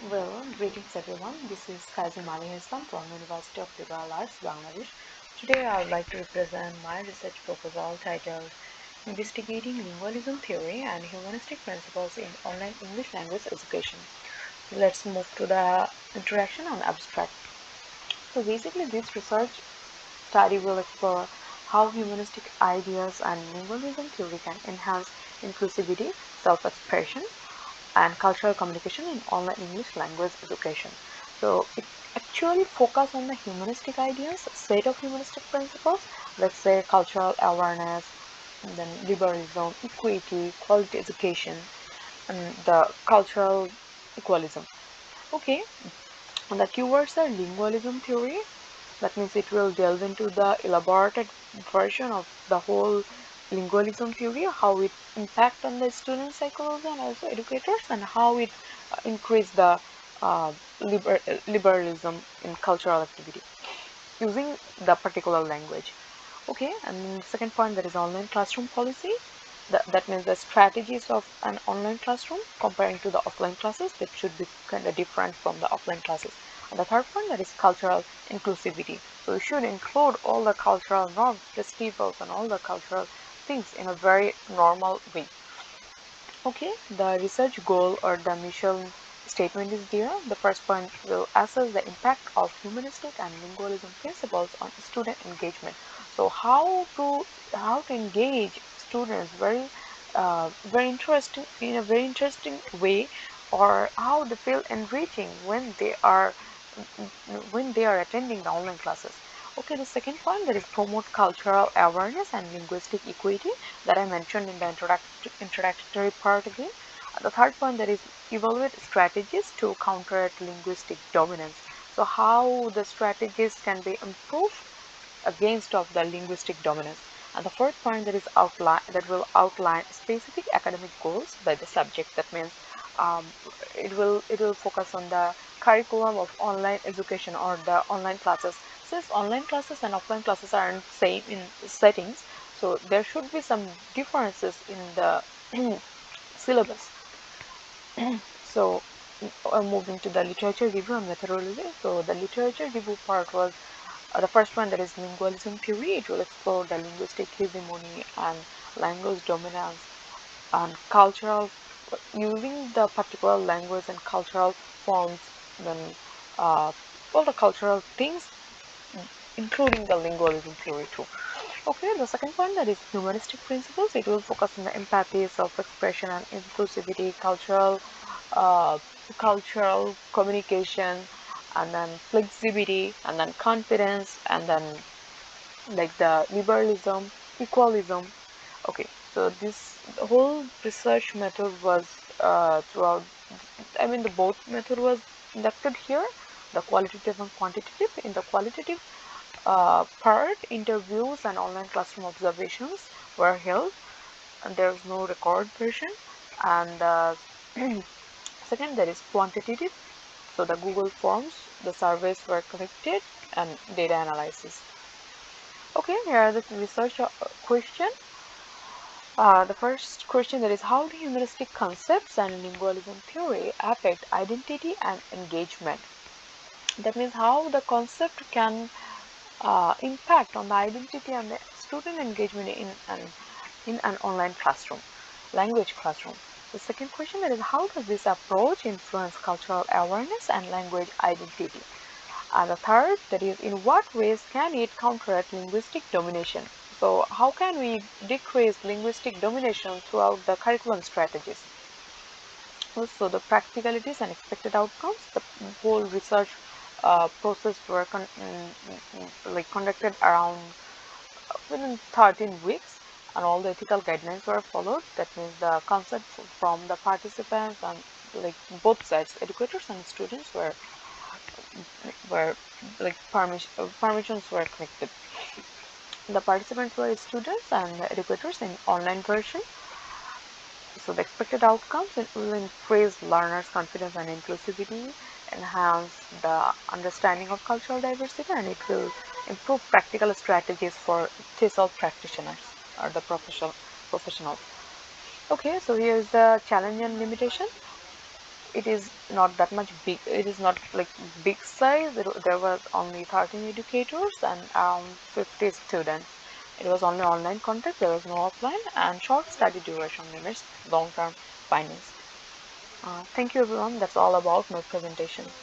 Well, greetings everyone. This is Kazi Maliha from University of Liberal Arts, Bangladesh. Today I would like to represent my research proposal titled Investigating Lingualism Theory and Humanistic Principles in Online English Language Education. Let's move to the introduction on abstract. So basically this research study will explore how humanistic ideas and lingualism theory can enhance inclusivity, self-expression, and cultural communication in online English language education. So it actually focus on the humanistic ideas, set of humanistic principles, let's say cultural awareness, and then liberalism, equity, quality education, and the cultural equalism. Okay, and the keywords are lingualism theory. That means it will delve into the elaborated version of the whole lingualism theory, how it impact on the student psychology and also educators, and how it increase the liberalism in cultural activity using the particular language. Okay, and second point, that is online classroom policy. That means the strategies of an online classroom comparing to the offline classes that should be kind of different from the offline classes. And the third point, that is cultural inclusivity. So we should include all the cultural norms, festivals, and all the cultural things in a very normal way. Okay, the research goal or the mission statement is there. The first point will assess the impact of humanistic and lingualism principles on student engagement. So how to engage students very interesting in a very interesting way, or how they feel enriching when they are attending the online classes. Okay, the second point, that is promote cultural awareness and linguistic equity that I mentioned in the introductory part again. The third point, that is evaluate strategies to counteract linguistic dominance. So how the strategies can be improved against of the linguistic dominance. And the fourth point, that will outline specific academic goals by the subject. That means um, it will focus on the curriculum of online education or the online classes. Since online classes and offline classes aren't same in settings, so there should be some differences in the syllabus. So moving to the literature review and methodology. So the literature review part was the first one, that is lingualism theory. It will explore the linguistic hegemony and language dominance and cultural, using the particular language and cultural forms, then uh, all the cultural things, including the lingualism theory too. Okay, the second point, that is humanistic principles. It will focus on the empathy, self-expression, and inclusivity, uh, cultural communication, and then flexibility, and then confidence, and then like the liberalism, equalism. Okay, so this the whole research method was throughout. I mean, the both method was conducted here, the qualitative and quantitative. In the qualitative part, interviews and online classroom observations were held, and there was no record version. And second, there is quantitative. So the Google Forms, the surveys were collected, and data analysis. Okay, here are the research question. The first question, that is, how do humanistic concepts and lingualism theory affect identity and engagement? That means how the concept can impact on the identity and the student engagement in an online classroom, language classroom. The second question, that is, how does this approach influence cultural awareness and language identity? And the third, that is, in what ways can it counteract linguistic domination? So how can we decrease linguistic domination throughout the curriculum strategies? Also, the practicalities and expected outcomes. The whole research process were like conducted around within 13 weeks, and all the ethical guidelines were followed. That means the concept from the participants and like both sides, educators and students, were like permissions were connected. The participants were students and the educators in online version. So the expected outcomes, it will increase learners' confidence and inclusivity, enhance the understanding of cultural diversity, and it will improve practical strategies for TESOL practitioners or the professionals. Okay, so here's the challenge and limitation. it is not that much big. It is not like big size. There was only 13 educators and around 50 students. It was only online contact. There was no offline, and short study duration limits long-term findings. Thank you everyone. That's all about my presentation.